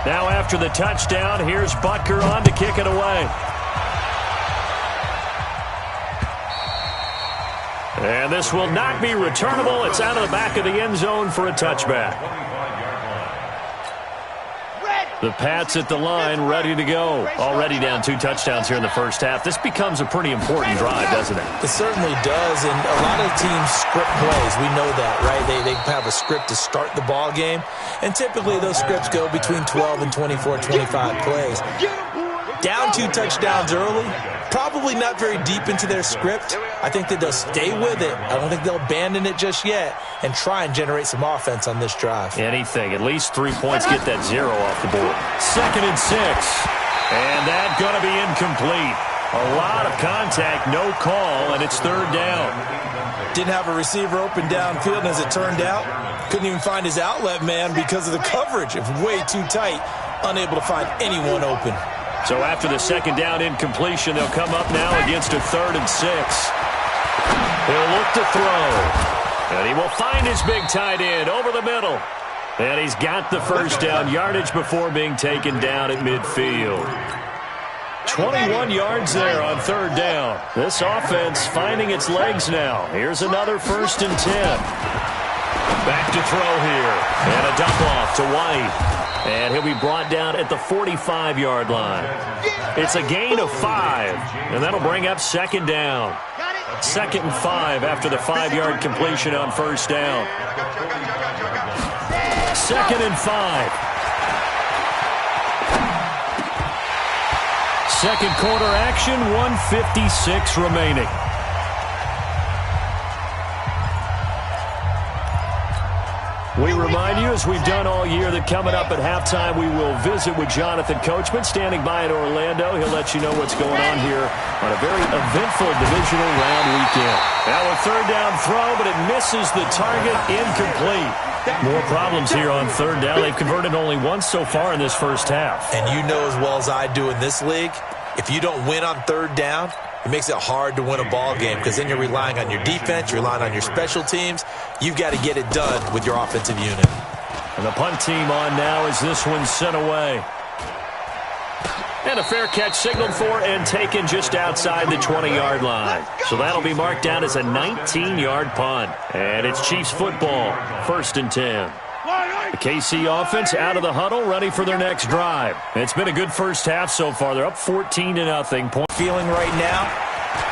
Now after the touchdown, here's Butker on to kick it away. And this will not be returnable. It's out of the back of the end zone for a touchback. The Pats at the line, ready to go. Already down 2 touchdowns here in the first half. This becomes a pretty important drive, doesn't it? It certainly does, and a lot of teams script plays. We know that, right? They have a script to start the ball game, and typically those scripts go between 12 and 24, 25 plays. Down 2 touchdowns early, probably not very deep into their script. I think that they'll stay with it. I don't think they'll abandon it just yet and try and generate some offense on this drive. Anything. At least 3 points, get that 0 off the board. 2nd and 6. And that's going to be incomplete. A lot of contact, no call, and it's 3rd down. Didn't have a receiver open downfield, and as it turned out, couldn't even find his outlet man because of the coverage. It was way too tight, unable to find anyone open. So after the 2nd down incompletion, they'll come up now against a 3rd and 6. He'll look to throw. And he will find his big tight end over the middle. And he's got the 1st down yardage before being taken down at midfield. 21 yards there on 3rd down. This offense finding its legs now. Here's another 1st and 10. Back to throw here. And a dump off to White. And he'll be brought down at the 45-yard line. It's a gain of 5, and that'll bring up 2nd down. 2nd and 5 after the 5-yard completion on 1st down. 2nd and 5. 2nd quarter action, 1:56 remaining. We remind you, as we've done all year, that coming up at halftime, we will visit with Jonathan Coachman, standing by in Orlando. He'll let you know what's going on here on a very eventful divisional round weekend. Now a 3rd down throw, but it misses the target, incomplete. More problems here on 3rd down. They've converted only once so far in this first half. And you know as well as I do in this league, if you don't win on 3rd down, it makes it hard to win a ball game because then you're relying on your defense, you're relying on your special teams. You've got to get it done with your offensive unit. And the punt team on now as this one's sent away. And a fair catch signaled for and taken just outside the 20-yard line. So that'll be marked down as a 19-yard punt. And it's Chiefs football, 1st and 10. The KC offense out of the huddle, ready for their next drive. It's been a good first half so far. They're up 14-0. Feeling right now,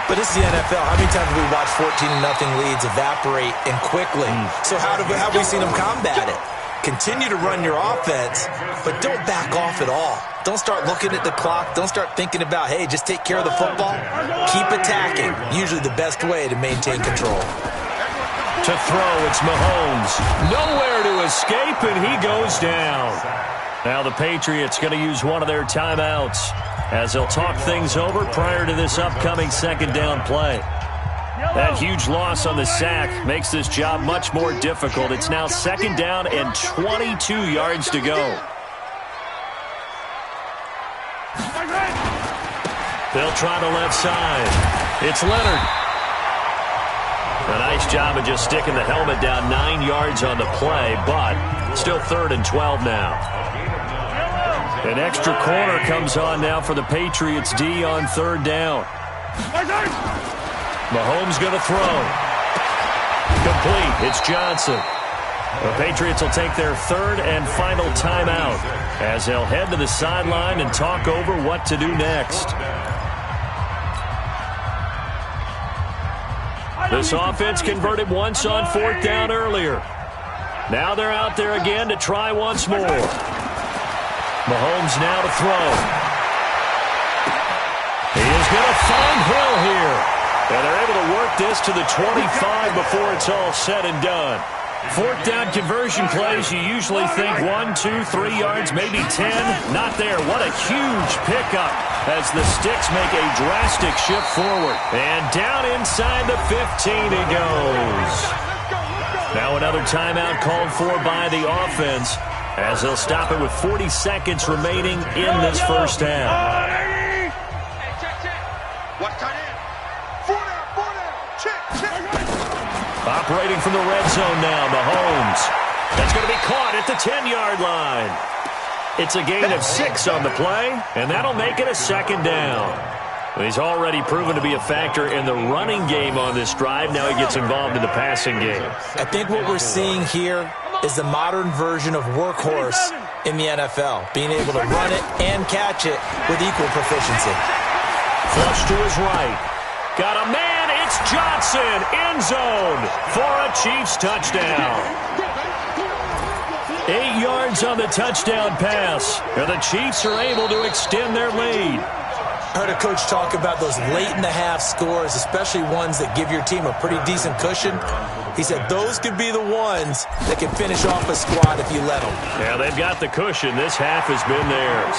but this is the NFL. How many times have we watched 14-0 leads evaporate and quickly? So how have we seen them combat it? Continue to run your offense, but don't back off at all. Don't start looking at the clock. Don't start thinking about, hey, just take care of the football. Keep attacking. Usually the best way to maintain control. To throw, it's Mahomes. Nowhere to escape, and he goes down. Now the Patriots going to use one of their timeouts as they'll talk things over prior to this upcoming 2nd down play. That huge loss on the sack makes this job much more difficult. It's now 2nd down and 22 yards to go. They'll try the left side. It's Leonard. A nice job of just sticking the helmet down 9 yards on the play, but still 3rd and 12 now. An extra corner comes on now for the Patriots D on 3rd down. Mahomes going to throw. Complete. It's Johnson. The Patriots will take their 3rd and final timeout as they'll head to the sideline and talk over what to do next. This offense converted once on 4th down earlier. Now they're out there again to try once more. Mahomes now to throw. He is going to find Hill here. And they're able to work this to the 25 before it's all said and done. 4th down conversion plays, you usually think 1, 2, 3 yards, maybe 10. Not there. What a huge pickup as the sticks make a drastic shift forward. And down inside the 15 he goes. Now another timeout called for by the offense as they'll stop it with 40 seconds remaining in this first half. Operating from the red zone now, Mahomes. That's going to be caught at the 10-yard line. It's a gain of 6 on the play, and that'll make it a second down. He's already proven to be a factor in the running game on this drive. Now he gets involved in the passing game. I think what we're seeing here is the modern version of workhorse in the NFL, being able to run it and catch it with equal proficiency. Flush to his right. Got a man. It's Johnson. End zone for a Chiefs touchdown. 8 yards on the touchdown pass. And the Chiefs are able to extend their lead. I heard a coach talk about those late-in-the-half scores, especially ones that give your team a pretty decent cushion. He said those could be the ones that can finish off a squad if you let them. Yeah, they've got the cushion. This half has been theirs.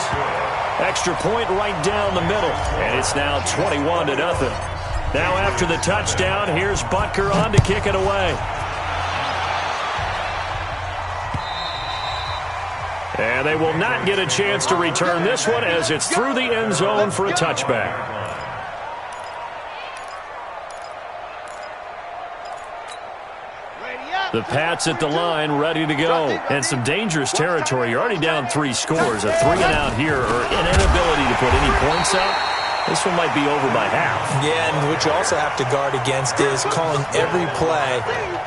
Extra point right down the middle, and it's now 21-0. Now after the touchdown, here's Butker on to kick it away. And they will not get a chance to return this one as it's through the end zone for a touchback. The Pats at the line, ready to go. And some dangerous territory. You're already down 3 scores. A 3-and-out here, or an inability to put any points out. This one might be over by half. Yeah, and what you also have to guard against is calling every play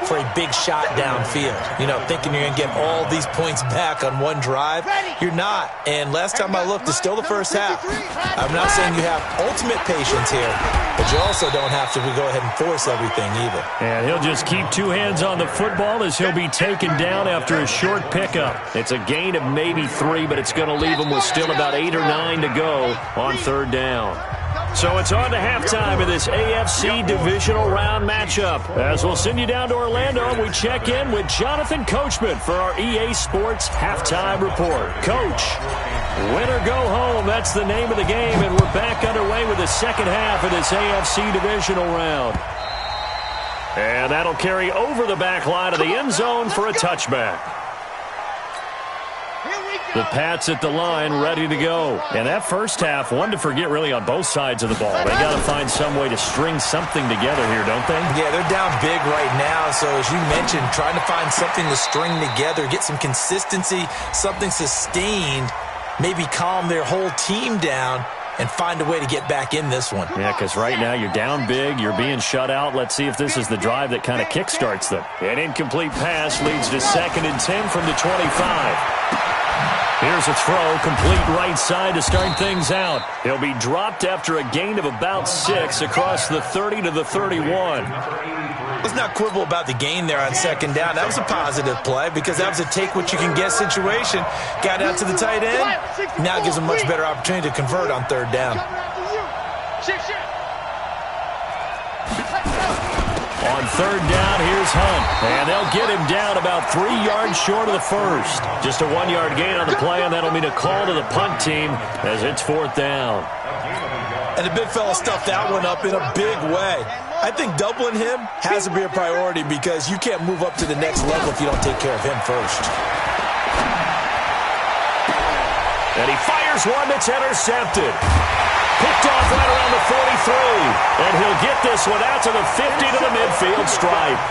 for a big shot downfield. You know, thinking you're going to get all these points back on one drive. You're not. And last time I looked, it's still the first half. I'm not saying you have ultimate patience here, but you also don't have to go ahead and force everything either. And he'll just keep 2 hands on the football as he'll be taken down after a short pickup. It's a gain of maybe 3, but it's going to leave him with still about 8 or 9 to go on 3rd down. So it's on to halftime of this AFC divisional round matchup. As we'll send you down to Orlando, we check in with Jonathan Coachman for our EA Sports Halftime Report. Coach, win or go home, that's the name of the game, and we're back underway with the second half of this AFC divisional round. And that'll carry over the back line of the end zone for a touchback. The Pats at the line, ready to go. And that first half, one to forget really on both sides of the ball. They got to find some way to string something together here, don't they? Yeah, they're down big right now. So as you mentioned, trying to find something to string together, get some consistency, something sustained, maybe calm their whole team down and find a way to get back in this one. Yeah, because right now you're down big, you're being shut out. Let's see if this is the drive that kind of kickstarts them. An incomplete pass leads to 2nd and 10 from the 25. Here's a throw, complete right side to start things out. He'll be dropped after a gain of about 6 across the 30 to the 31. Let's not quibble about the gain there on 2nd down. That was a positive play because that was a take-what-you-can-get situation. Got out to the tight end. Now gives a much better opportunity to convert on 3rd down. On 3rd down, here's Hunt. And they'll get him down about 3 yards short of the first. Just a 1-yard gain on the play, and that'll mean a call to the punt team as it's 4th down. And the big fella stuffed that one up in a big way. I think doubling him has to be a priority because you can't move up to the next level if you don't take care of him first. And he fires one that's intercepted. Picked off right around the 43. And he'll get this one out to the 50 to the midfield stripe.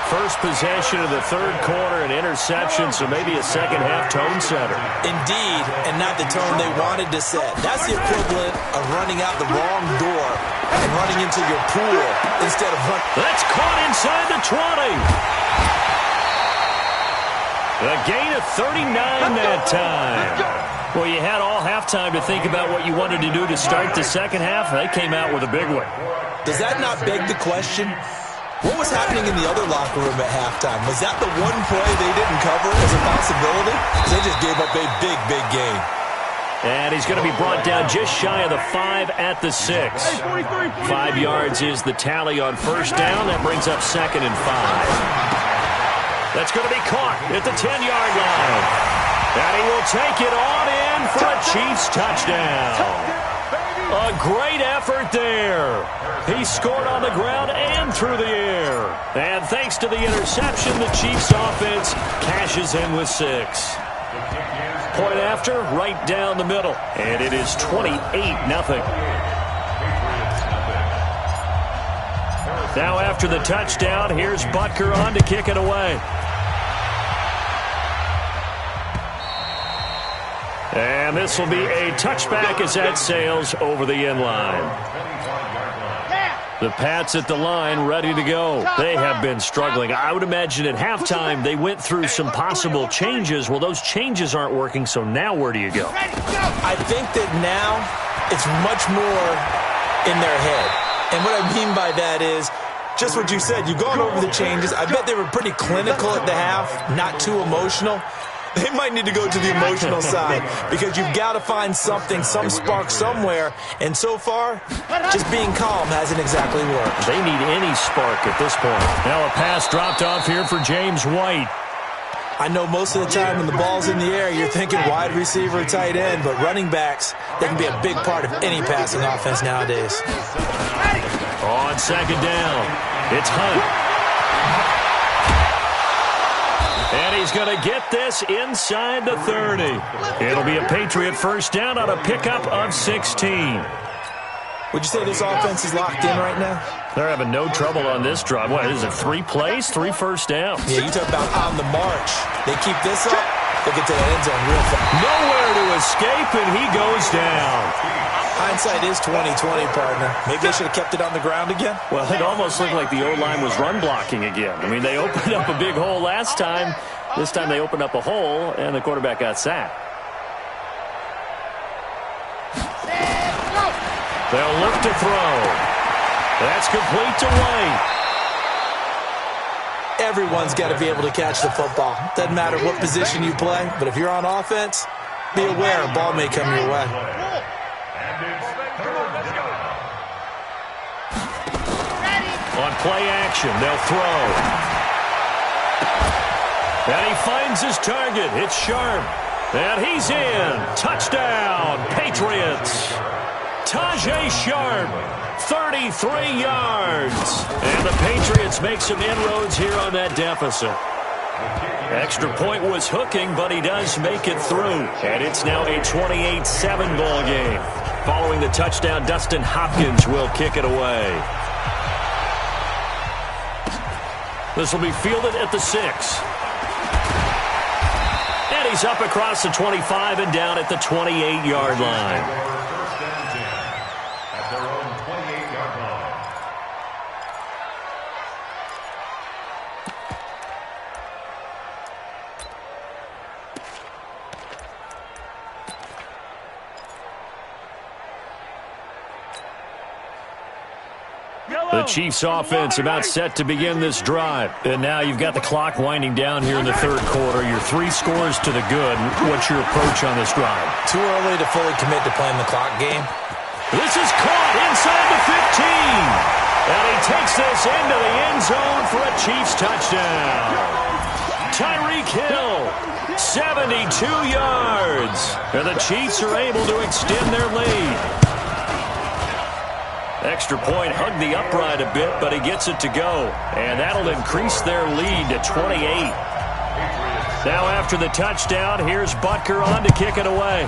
First possession of the 3rd quarter, an interception, so maybe a second-half tone setter. Indeed, and not the tone they wanted to set. That's the equivalent of running out the wrong door and running into your pool instead of running. That's caught inside the 20. A gain of 39 that time. Well, you had all halftime to think about what you wanted to do to start the second half. They came out with a big one. Does that not beg the question? What was happening in the other locker room at halftime? Was that the one play they didn't cover as a possibility? They just gave up a big, big game. And he's going to be brought down just shy of the 5 at the 6. 5 yards is the tally on 1st down. That brings up 2nd and 5. That's going to be caught at the 10-yard line. And he will take it on in for a Chiefs touchdown. A great effort there. He scored on the ground and through the air. And thanks to the interception, the Chiefs offense cashes in with 6. Point after, right down the middle. And it is 28-0. Now after the touchdown, here's Butker on to kick it away. And this will be a touchback as that sails over the end line. The Pats at the line, ready to go. They have been struggling. I would imagine at halftime they went through some possible changes. Well, those changes aren't working, so now where do you go? I think that now it's much more in their head. And what I mean by that is just what you said. You've gone over the changes. I bet they were pretty clinical at the half, not too emotional. They might need to go to the emotional side because you've got to find something, some spark somewhere. And so far, just being calm hasn't exactly worked. They need any spark at this point. Now a pass dropped off here for James White. I know most of the time when the ball's in the air, you're thinking wide receiver, tight end, but running backs, they can be a big part of any passing offense nowadays. On second down, it's Hunt. And he's going to get this inside the 30. It'll be a Patriot first down on a pickup of 16. Would you say this offense is locked in right now? They're having no trouble on this drive. What is it, 3 plays, 3 first downs? Yeah, you talk about on the march. They keep this up, they'll get to the end zone real fast. Nowhere to escape, and he goes down. Hindsight is 20/20, partner. Maybe they should have kept it on the ground again. Well, it almost looked like the O-line was run blocking again. I mean, they opened up a big hole last time. This time they opened up a hole, and the quarterback got sacked. They'll look to throw. That's complete to White. Everyone's got to be able to catch the football. Doesn't matter what position you play, but if you're on offense, be aware a ball may come your way. On play action, they'll throw. And he finds his target. It's Sharp. And he's in. Touchdown, Patriots. Tajay Sharp, 33 yards. And the Patriots make some inroads here on that deficit. Extra point was hooking, but he does make it through. And it's now a 28-7 ball game. Following the touchdown, Dustin Hopkins will kick it away. This will be fielded at the 6. And he's up across the 25 and down at the 28-yard line. The Chiefs offense about set to begin this drive. And now you've got the clock winding down here in the third quarter. Your 3 scores to the good. What's your approach on this drive? Too early to fully commit to playing the clock game. This is caught inside the 15. And he takes this into the end zone for a Chiefs touchdown. Tyreek Hill, 72 yards. And the Chiefs are able to extend their lead. Extra point hugged the upright a bit, but he gets it to go. And that'll increase their lead to 28. Now after the touchdown, here's Butker on to kick it away.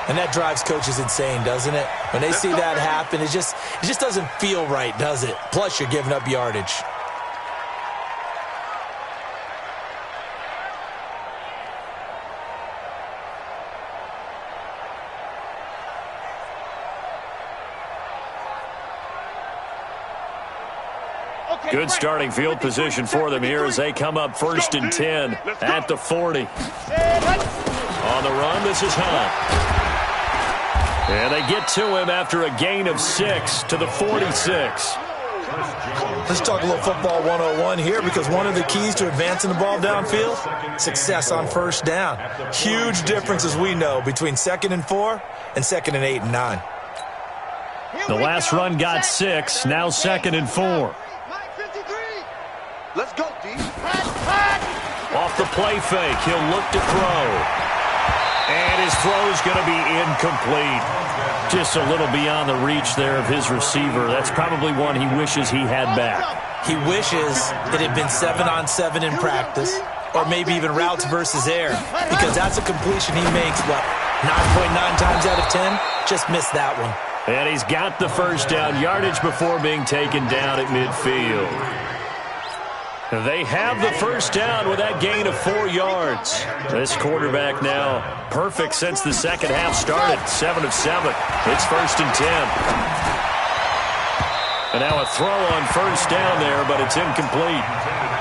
And that drives coaches insane, doesn't it? When they see that happen, it just doesn't feel right, does it? Plus, you're giving up yardage. Good starting field position for them here as they come up 1st and 10 at the 40. On the run, this is Hunt. And they get to him after a gain of 6 to the 46. Let's talk a little football 101 here, because one of the keys to advancing the ball downfield, success on first down. Huge difference, as we know, between 2nd and 4 and 2nd and 8 and 9. The last run got 6, now 2nd and 4. Let's go, D. Off the play fake, he'll look to throw. And his throw's going to be incomplete. Just a little beyond the reach there of his receiver. That's probably one he wishes he had back. He wishes it had been 7-on-7 in practice, or maybe even routes versus air, because that's a completion he makes, 9.9 times out of 10? Just missed that one. And he's got the first down, yardage before being taken down at midfield. They have the first down with that gain of 4 yards. This quarterback now perfect since the second half started. 7 of 7. It's 1st and 10. And now a throw on first down there, but it's incomplete.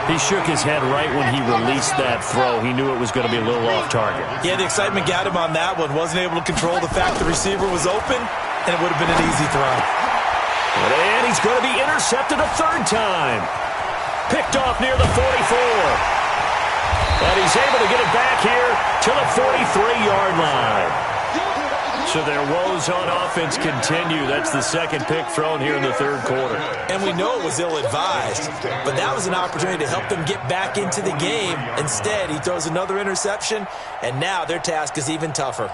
He shook his head right when he released that throw. He knew it was going to be a little off target. Yeah, the excitement got him on that one. Wasn't able to control the fact the receiver was open, and it would have been an easy throw. And he's going to be intercepted a 3rd time. Picked off near the 44. But he's able to get it back here to the 43-yard line. So their woes on offense continue. That's the second pick thrown here in the 3rd quarter. And we know it was ill-advised, but that was an opportunity to help them get back into the game. Instead, he throws another interception, and now their task is even tougher.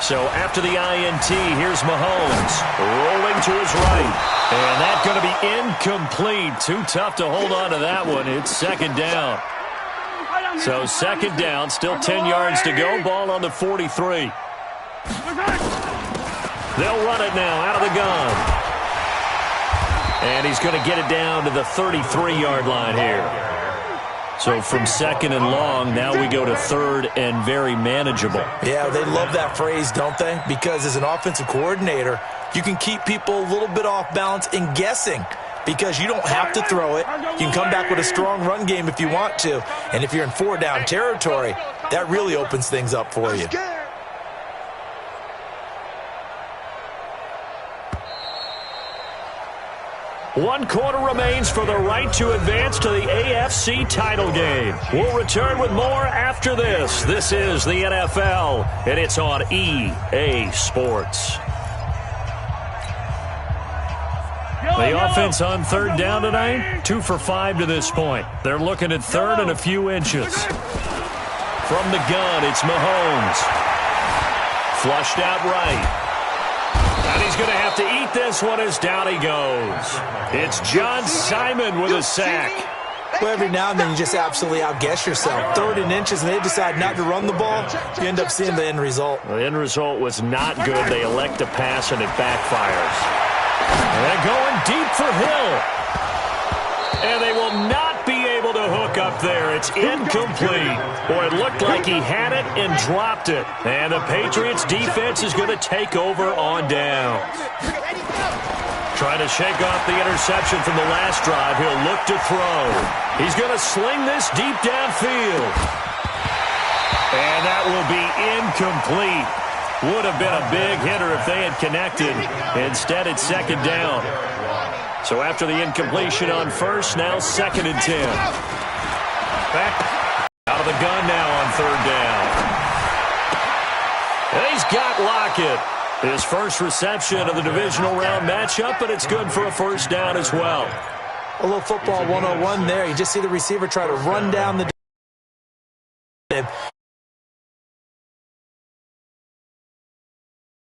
So after the INT, here's Mahomes rolling to his right. And that's going to be incomplete. Too tough to hold on to that one. It's 2nd down. So 2nd down, still 10 yards to go. Ball on the 43. They'll run it now out of the gun. And he's going to get it down to the 33-yard line here. So from 2nd and long, now we go to 3rd and very manageable. Yeah, they love that phrase, don't they? Because as an offensive coordinator, you can keep people a little bit off balance and guessing because you don't have to throw it. You can come back with a strong run game if you want to. And if you're in 4-down territory, that really opens things up for you. 1 quarter remains for the right to advance to the AFC title game. We'll return with more after this. This is the NFL, and it's on EA Sports. The offense on 3rd down tonight, 2 for 5 to this point. They're looking at 3rd and a few inches. From the gun, it's Mahomes. Flushed out right. And he's going to have to eat this one as down he goes. It's John Simon with a sack. Well, every now and then you just absolutely outguess yourself. 3rd and inches, and they decide not to run the ball. You end up seeing the end result. The end result was not good. They elect to pass, and it backfires. And they're going deep for Hill. And they will not be able to hook up there. It's incomplete. Boy, it looked like he had it and dropped it. And the Patriots defense is going to take over on downs. Trying to shake off the interception from the last drive. He'll look to throw. He's going to sling this deep downfield. And that will be incomplete. Would have been a big hitter if they had connected. Instead, it's 2nd down. So after the incompletion on 1st, now 2nd and 10. Back out of the gun now on 3rd down. And he's got Lockett. His first reception of the divisional round matchup, but it's good for a 1st down as well. A little football 101 there. You just see the receiver try to run down the